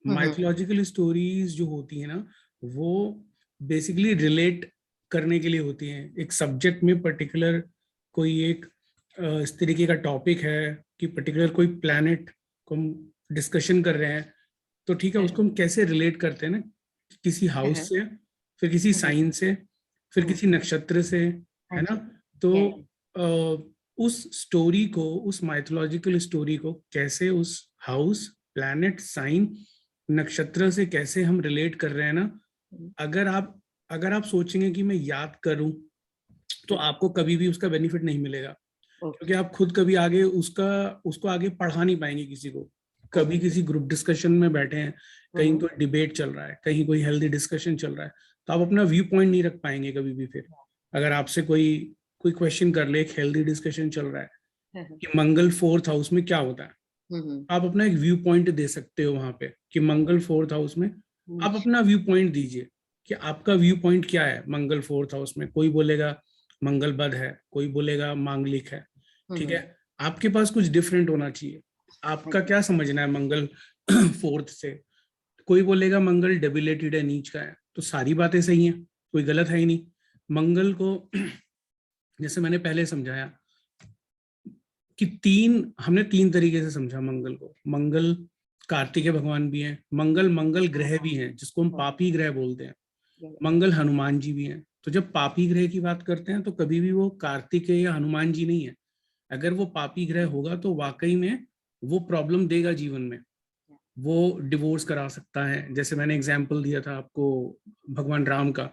Mythological stories जो होती है ना, वो बेसिकली रिलेट करने के लिए होती हैं। एक सब्जेक्ट में पर्टिकुलर कोई एक इस तरीके का टॉपिक है कि पर्टिकुलर कोई प्लैनेट को हम डिस्कशन कर रहे हैं, तो ठीक है, उसको हम कैसे रिलेट करते हैं ना, किसी हाउस से, फिर किसी साइन से, फिर किसी नक्षत्र से, है ना। तो उस स्टोरी को, उस माइथोलॉजिकल स्टोरी को कैसे उस हाउस, प्लैनेट, साइन, नक्षत्र से कैसे हम रिलेट कर रहे हैं ना, अगर आप सोचेंगे कि मैं याद करूं, तो आपको कभी भी उसका बेनिफिट नहीं मिलेगा, क्योंकि आप खुद कभी आगे उसको आगे पढ़ा नहीं पाएंगे किसी को। कभी किसी ग्रुप डिस्कशन में बैठे हैं, कहीं कोई डिबेट चल रहा है, कहीं कोई हेल्दी डिस्कशन चल रहा है, तो आप अपना व्यू पॉइंट नहीं रख पाएंगे कभी भी। फिर अगर आपसे कोई कोई क्वेश्चन कर ले, एक हेल्दी डिस्कशन चल रहा है कि मंगल 4th हाउस में क्या होता है, आप अपना एक व्यू पॉइंट दे सकते हो वहां पे कि मंगल 4th हाउस में आप अपना व्यू पॉइंट दीजिए कि आपका व्यू पॉइंट क्या है मंगल 4th हाउस में। कोई बोलेगा मंगल बध है, कोई बोलेगा मांगलिक है, ठीक है। आपके पास कुछ डिफरेंट होना चाहिए। आपका क्या समझना है मंगल 4th से? कोई बोलेगा मंगल डेबिलेटेड है, नीच का है, तो सारी बातें सही हैं, कोई गलत है ही नहीं। मंगल को जैसे मैंने पहले समझाया कि हमने तीन तरीके से समझा मंगल को। मंगल कार्तिकेय भगवान भी हैं, मंगल मंगल ग्रह भी हैं जिसको हम पापी ग्रह बोलते हैं, मंगल हनुमान जी भी हैं। तो जब पापी ग्रह की बात करते हैं तो कभी भी वो कार्तिकेय या हनुमान जी नहीं है। अगर वो पापी ग्रह होगा तो वाकई में वो प्रॉब्लम देगा जीवन में, वो डिवोर्स करा सकता है। जैसे मैंने एग्जाम्पल दिया था आपको भगवान राम का,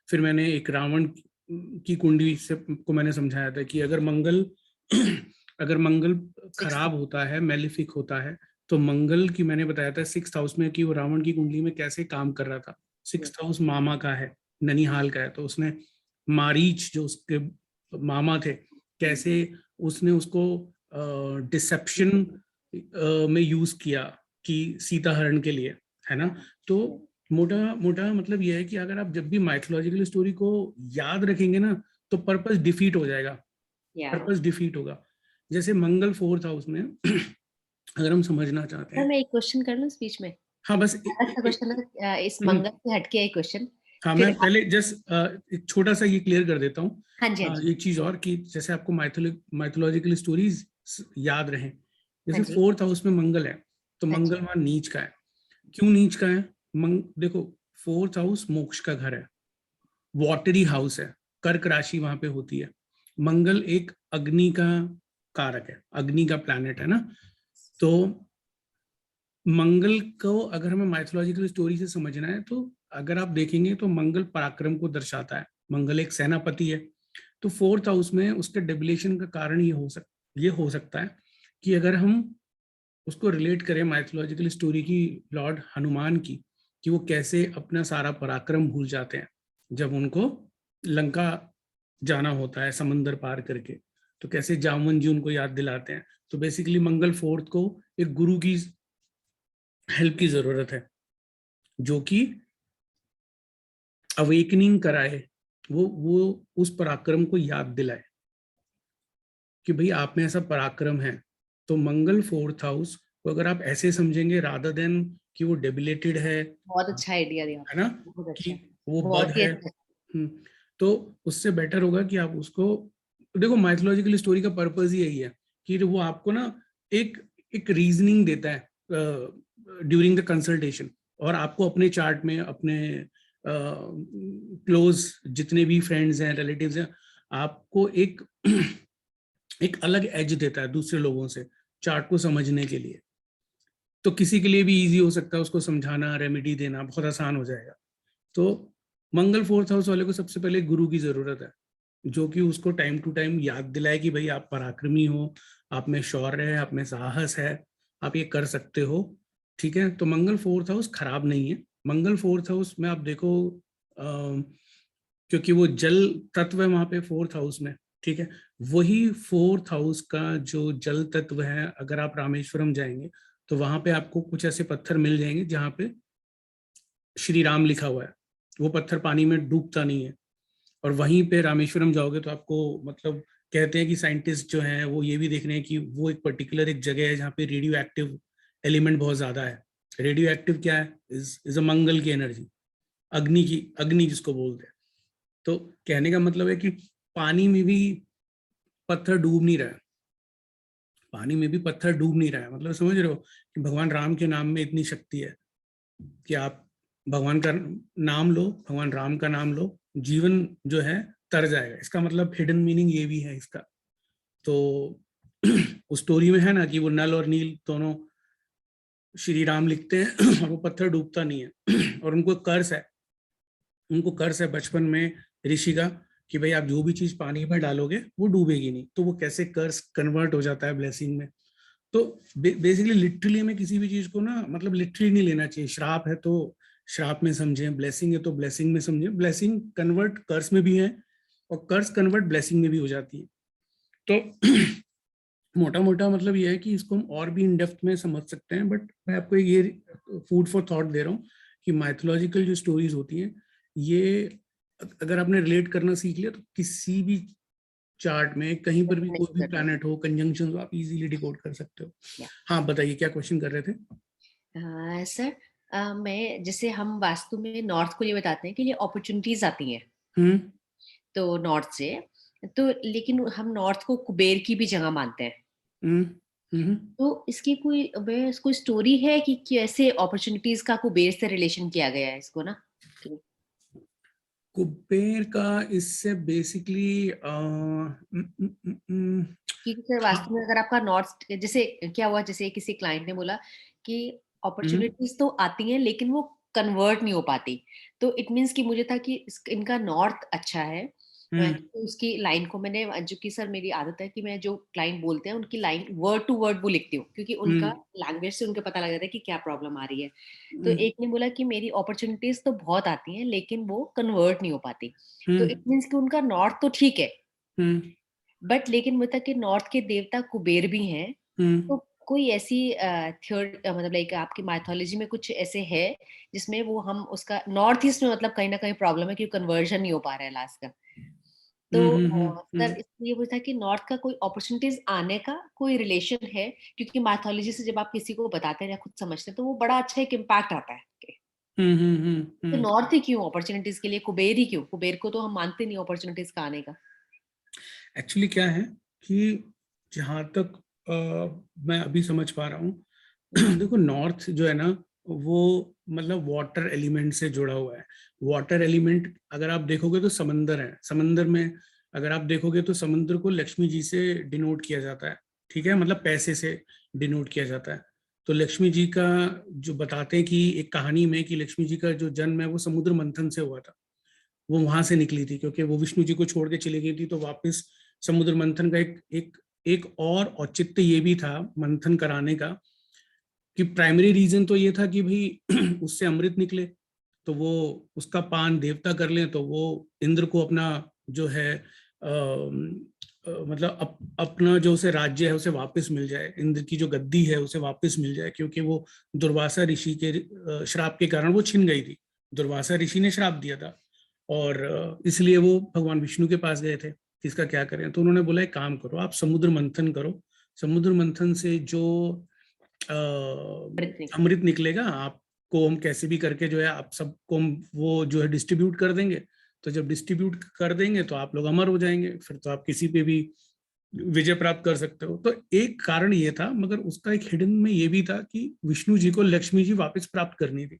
फिर मैंने एक रावण की कुंडली से को मैंने समझाया था कि अगर मंगल खराब होता है, मेलिफिक होता है, तो मंगल की मैंने बताया था 6th हाउस में कि वो रावण की कुंडली में कैसे काम कर रहा था। 6th हाउस मामा का है, ननिहाल का है, तो उसने मारीच जो उसके मामा थे, कैसे उसने उसको डिसेप्शन में यूज किया कि सीता हरण के लिए, है ना। तो मोटा मोटा मतलब यह है कि अगर आप जब भी माइथोलॉजिकल स्टोरी को याद रखेंगे ना, तो पर्पस डिफीट हो जाएगा, पर्पस डिफीट होगा। जैसे मंगल 4th हाउस में अगर हम समझना चाहते हैं। मैं एक क्वेश्चन कर लूं बीच में? हाँ बस अच्छा क्वेश्चन है, इस मंगल से हटके एक क्वेश्चन। हाँ, फिर मैं पहले जस्ट एक छोटा सा ये क्लियर कर देता हूँ। हाँ जी, हाँ जी, ये चीज और कि जैसे आपको माइथोलॉजिकल स्टोरीज याद रहे, हाँ जैसे जी, 4th हाउस में मंगल है, तो हाँ जी, मंगल वहां नीच का है। क्यों नीच का है? देखो, 4th हाउस मोक्ष का घर है, वॉटरी हाउस है, कर्क राशि वहां पे होती है। मंगल एक अग्नि का कारक है, अग्नि का प्लैनेट है ना। तो मंगल को अगर हमें माइथोलॉजिकल स्टोरी से समझना है, तो अगर आप देखेंगे तो मंगल पराक्रम को दर्शाता है, मंगल एक सेनापति है। तो 4th हाउस में उसके डेबिलेशन का कारण ये हो सकता है कि अगर हम उसको रिलेट करें माइथोलॉजिकल स्टोरी की, लॉर्ड हनुमान की, कि वो कैसे अपना सारा पराक्रम भूल जाते हैं जब उनको लंका जाना होता है समंदर पार करके, तो कैसे जामवन जी उनको याद दिलाते हैं। तो बेसिकली मंगल 4th को एक गुरु की हेल्प की जरूरत है, जो कि अवेकनिंग कराए, वो उस पराक्रम को याद दिलाए कि भाई आप में ऐसा पराक्रम है। तो मंगल 4th हाउस को अगर आप ऐसे समझेंगे रादर देन कि वो डेबिलेटेड बहुत अच्छा आइडिया दिया है ना, आपने, बहुत कि अच्छा, वो बद बहुत ही है। अच्छा। तो उससे बेटर होगा कि आप उसको देखो, माइथोलॉजिकल स्टोरी का पर्पस ही यही है कि वो आपको ना एक एक रीजनिंग देता है ड्यूरिंग द कंसल्टेशन, और आपको अपने चार्ट में अपने क्लोज जितने भी फ्रेंड्स हैं, रिलेटिव्स हैं, आपको एक एक अलग एज देता है दूसरे लोगों से चार्ट को समझने के लिए। तो किसी के लिए भी इजी हो सकता है उसको समझाना, रेमेडी देना बहुत आसान हो जाएगा। तो मंगल 4th हाउस वाले को सबसे पहले गुरु की जरूरत है, जो कि उसको टाइम टू टाइम याद दिलाए कि भाई आप पराक्रमी हो, आप में शौर्य है, आप में साहस है, आप ये कर सकते हो। ठीक है, तो मंगल 4th हाउस खराब नहीं है। मंगल 4th हाउस में आप देखो, क्योंकि वो जल तत्व है वहां पे 4th हाउस में, ठीक है। वही 4th हाउस का जो जल तत्व है, अगर आप रामेश्वरम जाएंगे तो वहां पे आपको कुछ ऐसे पत्थर मिल जाएंगे जहाँ पे श्री राम लिखा हुआ है। वो पत्थर पानी में डूबता नहीं है। और वहीं पे रामेश्वरम जाओगे तो आपको मतलब कहते हैं कि साइंटिस्ट जो हैं वो ये भी देख रहे हैं कि वो एक पर्टिकुलर एक जगह है जहाँ पे रेडियो एक्टिव एलिमेंट बहुत ज्यादा है। रेडियो एक्टिव क्या है? इज अ मंगल की एनर्जी, अग्नि जिसको बोलते हैं। तो कहने का मतलब है कि पानी में भी पत्थर डूब नहीं रहा है, पानी में भी पत्थर डूब नहीं रहा है। मतलब समझ रहे हो कि भगवान राम के नाम में इतनी शक्ति है कि आप भगवान का नाम लो, भगवान राम का नाम लो, जीवन जो है तर जाएगा। इसका मतलब हिडन मीनिंग ये भी है इसका। तो उस स्टोरी में है ना कि वो नल और नील दोनों श्री राम लिखते हैं और वो पत्थर डूबता नहीं है और उनको कर्ज है बचपन में ऋषि का कि भाई आप जो भी चीज पानी में डालोगे वो डूबेगी नहीं। तो वो कैसे कर्ज कन्वर्ट हो जाता है ब्लेसिंग में। तो बेसिकली लिटरली में किसी भी चीज को ना मतलब लिटरली नहीं लेना चाहिए। श्राप है तो श्राप में समझें, ब्लेसिंग है तो ब्लेसिंग में समझें। ब्लेसिंग कन्वर्ट कर्ज में भी है और कर्ज कन्वर्ट ब्लेसिंग में भी हो जाती है। तो मोटा मोटा मतलब ये है कि इसको हम और भी इन डेप्थ में समझ सकते हैं, बट मैं आपको ये फूड फॉर थॉट दे रहा हूँ कि माइथोलॉजिकल जो स्टोरीज होती हैं ये अगर आपने रिलेट करना सीख लिया तो किसी भी चार्ट में कहीं पर भी कोई भी प्लैनेट हो, कंजंक्शन हो, आप इजीली डिकोड कर सकते हो। हाँ बताइए क्या क्वेश्चन कर रहे थे? सर मैं जैसे हम वास्तु में नॉर्थ को ये बताते हैं कि ये अपॉर्चुनिटीज आती हैं तो नॉर्थ से, तो लेकिन हम नॉर्थ को कुबेर की भी जगह मानते हैं। तो इसकी कोई स्टोरी है कि कैसे अपॉर्चुनिटीज का कुबेर से रिलेशन किया गया है इसको ना? कुबेर का इससे बेसिकली क्योंकि सर वास्तव में अगर आपका नॉर्थ, जैसे क्या हुआ, जैसे किसी क्लाइंट ने बोला कि अपॉर्चुनिटीज तो आती हैं लेकिन वो कन्वर्ट नहीं हो पाती, तो इट मीन्स कि मुझे था कि इनका नॉर्थ अच्छा है। तो उसकी लाइन को मैंने, जो कि सर मेरी आदत है कि मैं जो क्लाइंट बोलते हैं उनकी लाइन वर्ड टू वर्ड वो लिखती हूँ, क्योंकि उनका लैंग्वेज से उनको पता लग जाता है कि क्या प्रॉब्लम आ रही है। तो एक ने बोला कि मेरी अपॉर्चुनिटीज तो बहुत आती हैं लेकिन वो कन्वर्ट नहीं हो पाती, तो इट मीन्स कि उनका नॉर्थ तो ठीक है, बट लेकिन मुझे कि नॉर्थ के देवता कुबेर भी हैं। तो कोई ऐसी मतलब लाइक आपकी माइथोलॉजी में कुछ ऐसे है जिसमें वो हम उसका नॉर्थ ईस्ट में मतलब कहीं ना कहीं प्रॉब्लम है कि कन्वर्जन नहीं हो पा रहा है लास्ट का। तो सर इसलिए पूछा कि नॉर्थ का कोई अपॉर्चुनिटीज आने का कोई रिलेशन है, क्योंकि माइथोलॉजी से जब आप किसी को बताते हैं या खुद समझते हैं तो वो बड़ा अच्छा एक इम्पैक्ट आता है। तो नॉर्थ ही क्यों अपॉर्चुनिटीज के लिए, कुबेर ही क्यों? कुबेर को तो हम मानते नहीं अपॉर्चुनिटीज का आने का। एक्चुअली क्या है कि जहाँ तक मैं अभी समझ पा रहा हूँ देखो नॉर्थ जो है ना वो मतलब वाटर एलिमेंट से जुड़ा हुआ है। वाटर एलिमेंट अगर आप देखोगे तो समंदर है, समंदर में अगर आप देखोगे तो समुद्र को लक्ष्मी जी से डिनोट किया जाता है, ठीक है, मतलब पैसे से डिनोट किया जाता है। तो लक्ष्मी जी का जो बताते हैं कि एक कहानी में कि लक्ष्मी जी का जो जन्म है वो समुद्र मंथन से हुआ था, वो वहां से निकली थी क्योंकि वो विष्णु जी को छोड़ के चली गई थी। तो वापस समुद्र मंथन का एक और औचित्य ये भी था मंथन कराने का कि प्राइमरी रीजन तो ये था कि भाई उससे अमृत निकले तो वो उसका पान देवता कर लें तो वो इंद्र को अपना जो है मतलब अपना जो उसे राज्य है उसे वापस मिल जाए, इंद्र की जो गद्दी है उसे वापस मिल जाए, क्योंकि वो दुर्वासा ऋषि के श्राप के कारण वो छिन गई थी। दुर्वासा ऋषि ने श्राप दिया था और इसलिए वो भगवान विष्णु के पास गए थे कि इसका क्या करें। तो उन्होंने बोला एक काम करो, आप समुद्र मंथन करो, समुद्र मंथन से जो अमृत निकलेगा आपको हम कैसे भी करके जो है आप सबको हम वो जो है डिस्ट्रीब्यूट कर देंगे। तो जब डिस्ट्रीब्यूट कर देंगे तो आप लोग अमर हो जाएंगे, फिर तो आप किसी पे भी विजय प्राप्त कर सकते हो। तो एक कारण ये था, मगर उसका एक हिडन में ये भी था कि विष्णु जी को लक्ष्मी जी वापस प्राप्त करनी थी।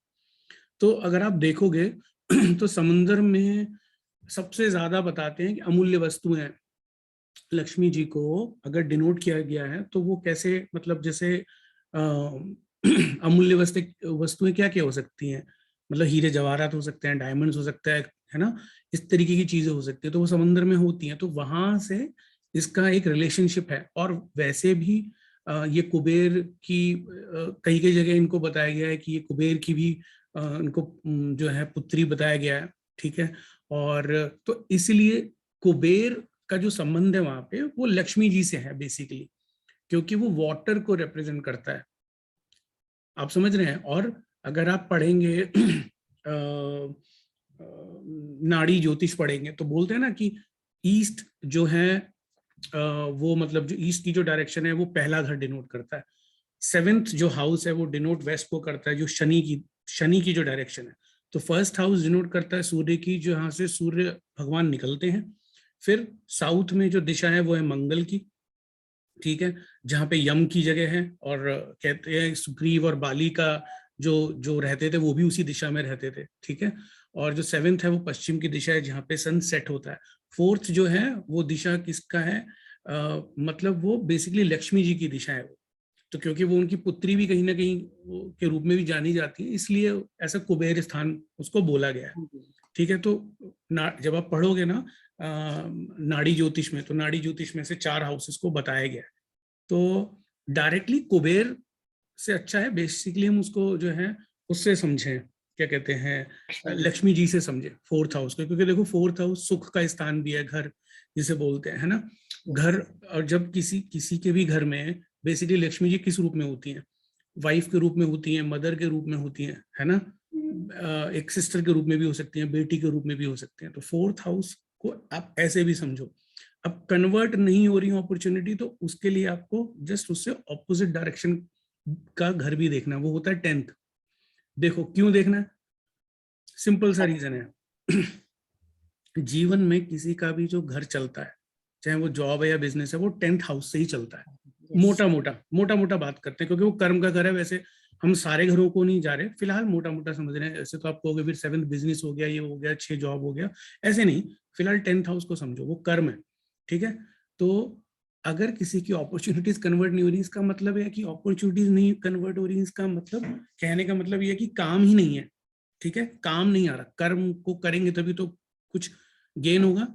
तो अगर आप देखोगे तो समुद्र में सबसे ज्यादा बताते हैं कि अमूल्य वस्तुएं लक्ष्मी जी को अगर डिनोट किया गया है तो वो कैसे, मतलब जैसे अमूल्य वस्तुएं क्या क्या हो सकती हैं, मतलब हीरे जवाहरात हो सकते हैं, डायमंड्स हो सकता है ना, इस तरीके की चीजें हो सकती है, तो वो समंदर में होती हैं। तो वहां से इसका एक रिलेशनशिप है। और वैसे भी ये कुबेर की कई कई जगह इनको बताया गया है कि ये कुबेर की भी इनको जो है पुत्री बताया गया है, ठीक है। और तो इसलिए कुबेर का जो संबंध है वहां पे वो लक्ष्मी जी से है बेसिकली, क्योंकि वो वाटर को रिप्रेजेंट करता है, आप समझ रहे हैं। और अगर आप पढ़ेंगे नाड़ी ज्योतिष पढ़ेंगे तो बोलते हैं ना कि ईस्ट जो है वो मतलब जो ईस्ट की जो डायरेक्शन है वो पहला घर डिनोट करता है। सेवेंथ जो हाउस है वो डिनोट वेस्ट को करता है, जो शनि की जो डायरेक्शन है। तो फर्स्ट हाउस डिनोट करता है सूर्य की, जो यहाँ से सूर्य भगवान निकलते हैं। फिर साउथ में जो दिशा है वो है मंगल की, ठीक है, जहाँ पे यम की जगह है, और कहते हैं सुग्रीव और बाली का जो जो रहते थे वो भी उसी दिशा में रहते थे, ठीक है। और जो सेवेंथ है वो पश्चिम की दिशा है, जहाँ पे सन सेट होता है। फोर्थ जो है वो दिशा किसका है, मतलब वो बेसिकली लक्ष्मी जी की दिशा है वो। तो क्योंकि वो उनकी पुत्री भी कहीं ना कहीं के रूप में भी जानी जाती है, इसलिए ऐसा कुबेर स्थान उसको बोला गया है, ठीक है। तो जब आप पढ़ोगे ना नाड़ी ज्योतिष में, तो नाड़ी ज्योतिष में से 4 हाउसेस को बताया गया है। तो डायरेक्टली कुबेर से अच्छा है बेसिकली हम उसको जो है उससे समझें, क्या कहते हैं, लक्ष्मी जी से समझे फोर्थ हाउस को, क्योंकि देखो फोर्थ हाउस सुख का स्थान भी है, घर जिसे बोलते हैं, है ना, घर। और जब किसी के भी घर में बेसिकली लक्ष्मी जी किस रूप में होती हैं, वाइफ के रूप में होती हैं, मदर के रूप में होती हैं, है ना, एक सिस्टर के रूप में भी हो सकती हैं, बेटी के रूप में भी हो सकते हैं। तो फोर्थ हाउस को आप ऐसे भी समझो। अब कन्वर्ट नहीं हो रही अपॉर्चुनिटी, तो उसके लिए आपको जस्ट उससे ऑपोजिट डायरेक्शन का घर भी देखना, वो होता है 10th। देखो क्यों देखना है, सिंपल सा रीजन है। जीवन में किसी का भी जो घर चलता है, चाहे वो जॉब है या बिजनेस है, वो 10th हाउस से ही चलता है। मोटा मोटा बात करते हैं, क्योंकि वो कर्म का घर है। वैसे हम सारे घरों को नहीं जा रहे, फिलहाल मोटा मोटा समझ रहे हैं। ऐसे तो आप कहोगे फिर 7th बिजनेस हो गया, ये हो गया, 6 जॉब हो गया, ऐसे नहीं। फिलहाल 10th हाउस को समझो, वो कर्म है, ठीक है। तो अगर किसी की अपॉर्चुनिटीज कन्वर्ट नहीं हो रही, इसका मतलब है कि अपॉर्चुनिटीज नहीं कन्वर्ट हो रही, इसका मतलब, कहने का मतलब ये है कि काम ही नहीं है, ठीक है, काम नहीं आ रहा। कर्म को करेंगे तभी तो कुछ गेन होगा।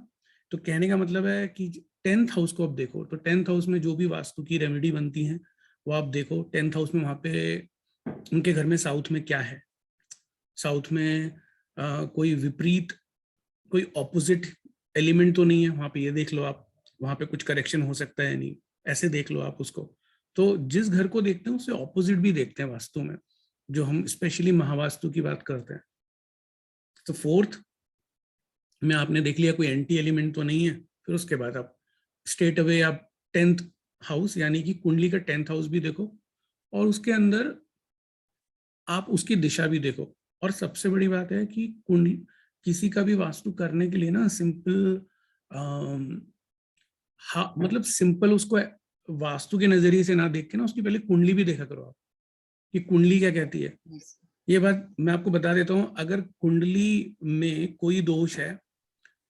तो कहने का मतलब है कि 10th हाउस को आप देखो, तो 10th हाउस में जो भी वास्तु की रेमेडी बनती है वो आप देखो। 10th हाउस में वहां पे उनके घर में साउथ में क्या है, साउथ में कोई विपरीत, कोई ऑपोजिट एलिमेंट तो नहीं है वहां पे, ये देख लो आप। वहां पे कुछ करेक्शन हो सकता है नहीं, ऐसे देख लो आप उसको। तो जिस घर को देखते हैं उससे ऑपोजिट भी देखते हैं वास्तु में, जो हम स्पेशली महावास्तु की बात करते हैं। तो फोर्थ में आपने देख लिया कोई एंटी एलिमेंट तो नहीं है, फिर उसके बाद आप स्ट्रेट अवे आप 10th हाउस यानी कि कुंडली का 10th हाउस भी देखो, और उसके अंदर आप उसकी दिशा भी देखो। और सबसे बड़ी बात है कि कुंडली किसी का भी वास्तु करने के लिए ना सिंपल, हाँ मतलब सिंपल उसको वास्तु के नजरिए से ना देख के ना उसकी पहले कुंडली भी देखा करो आप, कि कुंडली क्या कहती है। ये बात मैं आपको बता देता हूँ, अगर कुंडली में कोई दोष है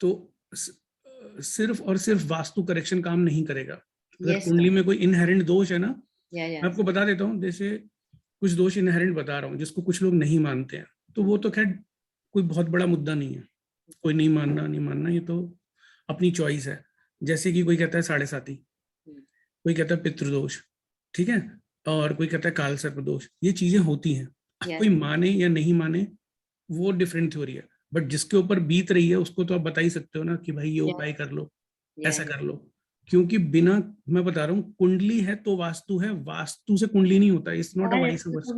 तो सिर्फ और सिर्फ वास्तु करेक्शन काम नहीं करेगा। अगर कुंडली में कोई इनहेरेंट दोष है ना, मैं आपको बता देता हूँ, जैसे कुछ दोष इनहेरेंट बता रहा हूँ जिसको कुछ लोग नहीं मानते हैं, तो वो तो खैर कोई बहुत बड़ा मुद्दा नहीं है, कोई नहीं मानना ये तो अपनी चॉइस है। जैसे कि कोई कहता है 7.5, कोई कहता है पितृदोष, ठीक है, और कोई कहता है काल सर्प दोष। ये चीजें होती हैं, कोई माने या नहीं माने वो डिफरेंट थ्योरी है, बट जिसके ऊपर बीत रही है उसको तो आप बता ही सकते हो ना कि भाई ये उपाय कर लो, ऐसा कर लो। क्योंकि बिना, मैं बता रहा हूँ, कुंडली है तो वास्तु है, वास्तु से कुंडली नहीं होता, it's not a vice versa.